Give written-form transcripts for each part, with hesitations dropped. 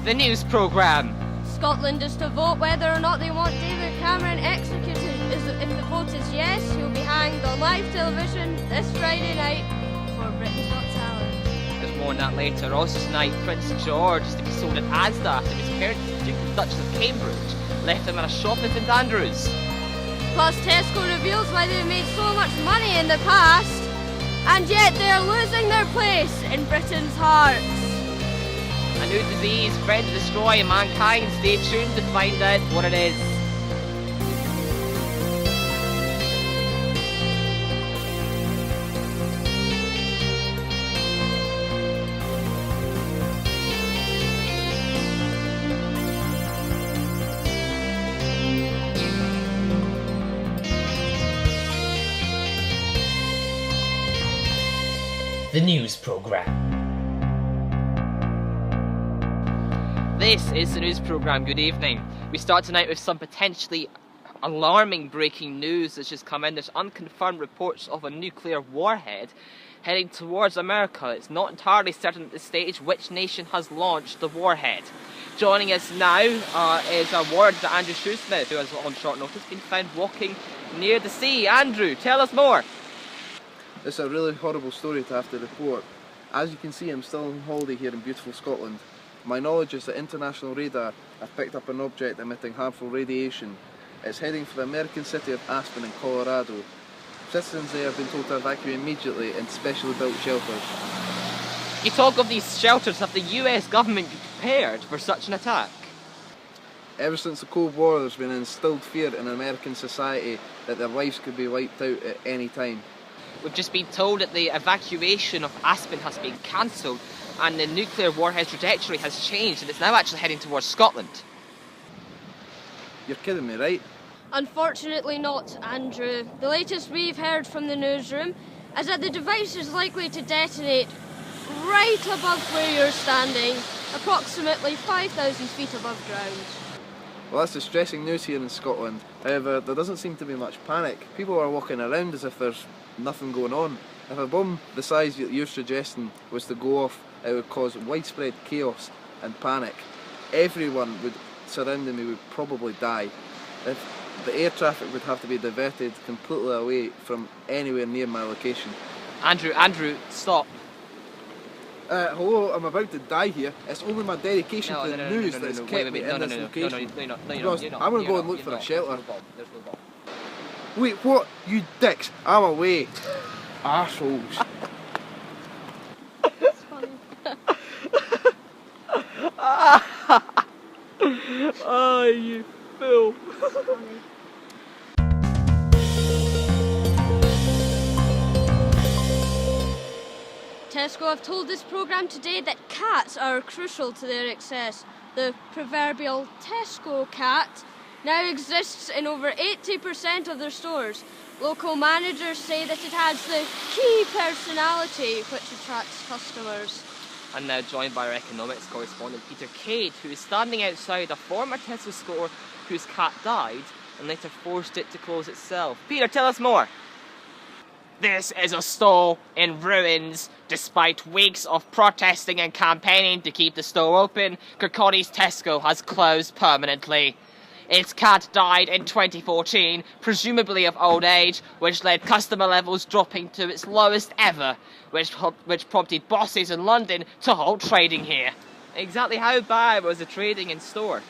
The news programme. Scotland is to vote whether or not they want David Cameron executed. If the vote is yes, he'll be hanged on live television this Friday night for Britain's Got Talent. There's more on that later. Also tonight, Prince George is to be sold at Asda after his parents, the Duke and Duchess of Cambridge, left him at a shop in St Andrews. Plus, Tesco reveals why they've made so much money in the past, and yet they're losing their place in Britain's hearts. A new disease threatened to destroy mankind. Stay tuned to find out what it is. The news programme. This is the news programme. Good evening. We start tonight with some potentially alarming breaking news that's just come in. There's unconfirmed reports of a nuclear warhead heading towards America. It's not entirely certain at this stage which nation has launched the warhead. Joining us now is our Warden Andrew Shoesmith, who has on short notice been found walking near the sea. Andrew, tell us more. It's a really horrible story to have to report. As you can see, I'm still on holiday here in beautiful Scotland. My knowledge is that international radar have picked up an object emitting harmful radiation. It's heading for the American city of Aspen in Colorado. Citizens there have been told to evacuate immediately in specially built shelters. You talk of these shelters. Have the US government prepared for such an attack? Ever since the Cold War, there's been instilled fear in American society that their lives could be wiped out at any time. We've just been told that the evacuation of Aspen has been cancelled and the nuclear warhead trajectory has changed and it's now actually heading towards Scotland. You're kidding me, right? Unfortunately not, Andrew. The latest we've heard from the newsroom is that the device is likely to detonate right above where you're standing, approximately 5,000 feet above ground. Well, that's distressing news here in Scotland. However, there doesn't seem to be much panic. People are walking around as if there's nothing going on. If a bomb the size that you're suggesting was to go off, it would cause widespread chaos and panic. Everyone surrounding me would probably die. The air traffic would have to be diverted completely away from anywhere near my location. Andrew, stop. Hello, I'm about to die here. It's only my dedication to the news that's kept me in this location. I'm going to go and look for a shelter. Wait, what? You dicks! I'm away. Arseholes. It's funny. Oh, you fool. Tesco have told this programme today that cats are crucial to their success. The proverbial Tesco cat now exists in over 80% of their stores. Local managers say that it has the key personality which attracts customers. I'm now joined by our economics correspondent Peter Cade, who is standing outside a former Tesco store whose cat died and later forced it to close itself. Peter, tell us more. This is a store in ruins. Despite weeks of protesting and campaigning to keep the store open, Kirkcaldy's Tesco has closed permanently. Its cat died in 2014, presumably of old age, which led customer levels dropping to its lowest ever, which prompted bosses in London to halt trading here. Exactly how bad was the trading in store?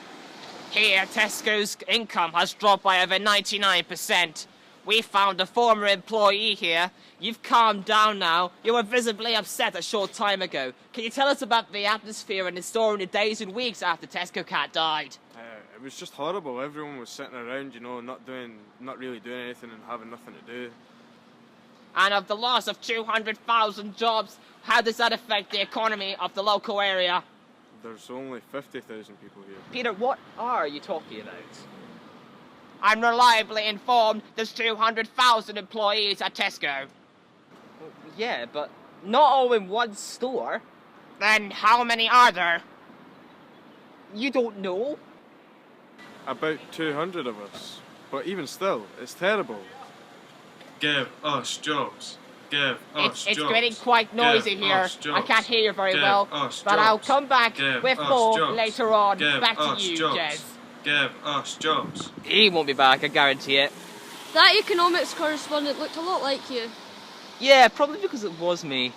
Here, Tesco's income has dropped by over 99%. We found a former employee here. You've calmed down now. You were visibly upset a short time ago. Can you tell us about the atmosphere in the store in the days and weeks after Tesco cat died? It was just horrible. Everyone was sitting around, not really doing anything and having nothing to do. And of the loss of 200,000 jobs, how does that affect the economy of the local area? There's only 50,000 people here. Peter, what are you talking about? I'm reliably informed there's 200,000 employees at Tesco. Well, yeah, but not all in one store. Then how many are there? You don't know? About 200 of us. But even still, it's terrible. Give us jobs. Give us It's jobs. getting quite noisy Give here. us I jobs. can't hear you very Give well. us But I'll jobs. come back Give with us more jobs. later on. Give Back to us you, jobs. Jez. Give us jobs. He won't be back, I guarantee it. That economics correspondent looked a lot like you. Yeah, probably because it was me.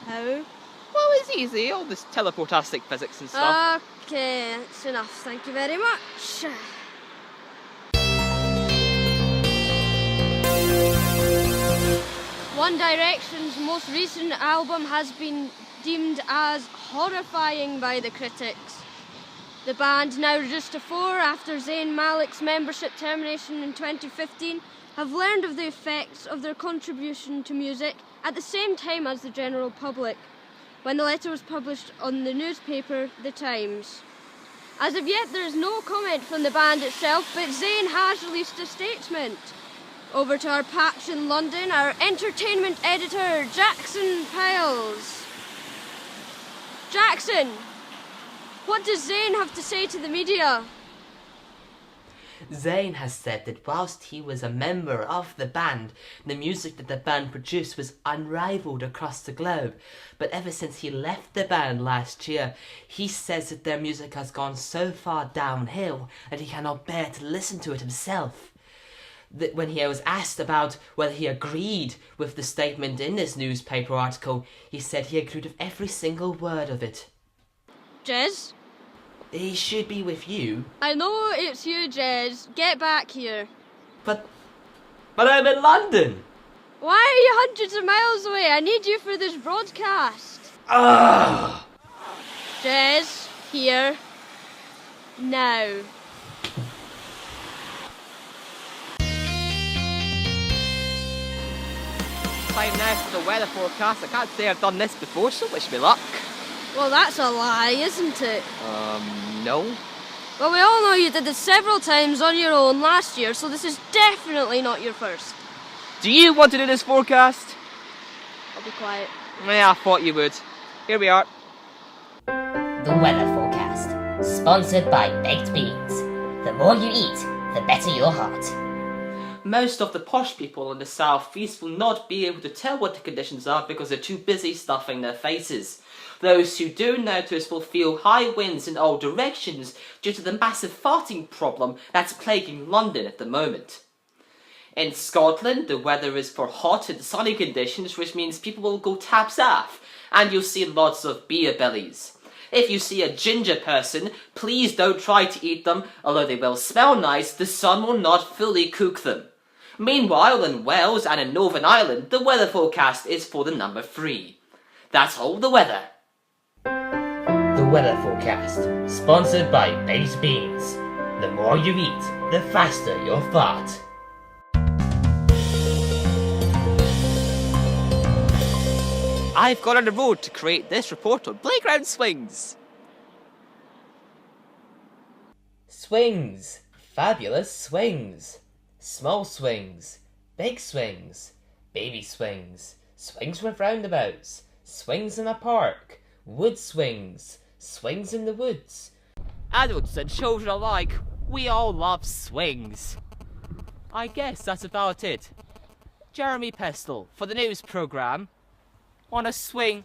How? Well, it's easy, all this teleportastic physics and stuff. Okay, that's enough. Thank you very much. One Direction's most recent album has been deemed as horrifying by the critics. The band, now reduced to 4 after Zayn Malik's membership termination in 2015, have learned of the effects of their contribution to music at the same time as the general public, when the letter was published on the newspaper The Times. As of yet, there is no comment from the band itself, but Zayn has released a statement. Over to our patch in London, our entertainment editor, Jackson Piles. Jackson, what does Zayn have to say to the media? Zayn has said that whilst he was a member of the band, the music that the band produced was unrivaled across the globe. But ever since he left the band last year, he says that their music has gone so far downhill that he cannot bear to listen to it himself. That when he was asked about whether he agreed with the statement in this newspaper article, he said he agreed with every single word of it. Jez? He should be with you. I know it's you, Jez. Get back here. But I'm in London! Why are you hundreds of miles away? I need you for this broadcast. Ugh! Jez, here. Now. Time now for the weather forecast. I can't say I've done this before, so wish me luck. Well, that's a lie, isn't it? No. Well, we all know you did this several times on your own last year, so this is definitely not your first. Do you want to do this forecast? I'll be quiet. Yeah, I thought you would. Here we are. The weather forecast, sponsored by Baked Beans. The more you eat, the better your heart. Most of the posh people in the South East will not be able to tell what the conditions are because they're too busy stuffing their faces. Those who do notice will feel high winds in all directions due to the massive farting problem that's plaguing London at the moment. In Scotland, the weather is for hot and sunny conditions, which means people will go taps off, and you'll see lots of beer bellies. If you see a ginger person, please don't try to eat them. Although they will smell nice, the sun will not fully cook them. Meanwhile, in Wales and in Northern Ireland, the weather forecast is for the number 3. That's all the weather. The weather forecast, sponsored by Baked Beans. The more you eat, the faster you'll fart. I've gone on the road to create this report on playground swings. Swings. Fabulous swings. Small swings. Big swings. Baby swings. Swings with roundabouts. Swings in a park. Wood swings. Swings in the woods. Adults and children alike, we all love swings. I guess that's about it. Jeremy Pestle for the news programme on a swing.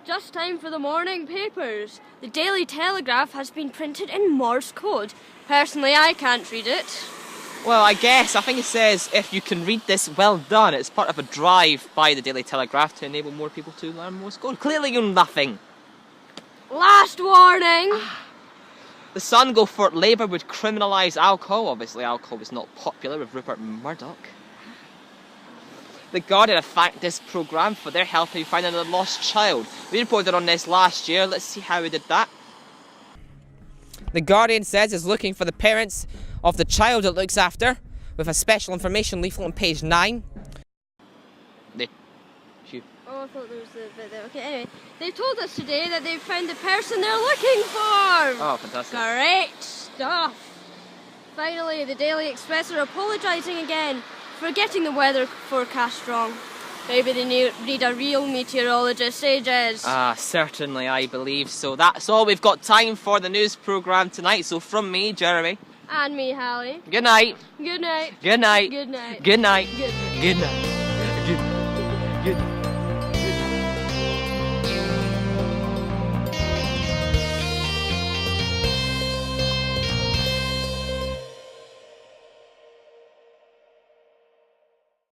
Just time for the morning papers. The Daily Telegraph has been printed in Morse code. Personally, I can't read it. Well, I think it says if you can read this, well done. It's part of a drive by the Daily Telegraph to enable more people to learn Morse code. Clearly you're nothing. Last warning. The Sun go for it. Labour would criminalise alcohol. Obviously, alcohol is not popular with Rupert Murdoch. The Guardian have thanked this programme for their help in finding a lost child. We reported on this last year. Let's see how we did that. The Guardian says it's looking for the parents of the child it looks after, with a special information leaflet on page 9. Oh, I thought there was a bit there. Okay, anyway. They told us today that they've found the person they're looking for. Oh, fantastic. Great stuff. Finally, the Daily Express are apologising again for getting the weather forecast wrong. Maybe they need a real meteorologist, eh, Jez? Certainly, I believe so. That's all we've got time for the news programme tonight. So from me, Jeremy. And me, Hallie. Good night. Good night. Good night. Good night. Good night. Good night. Good night. Good night.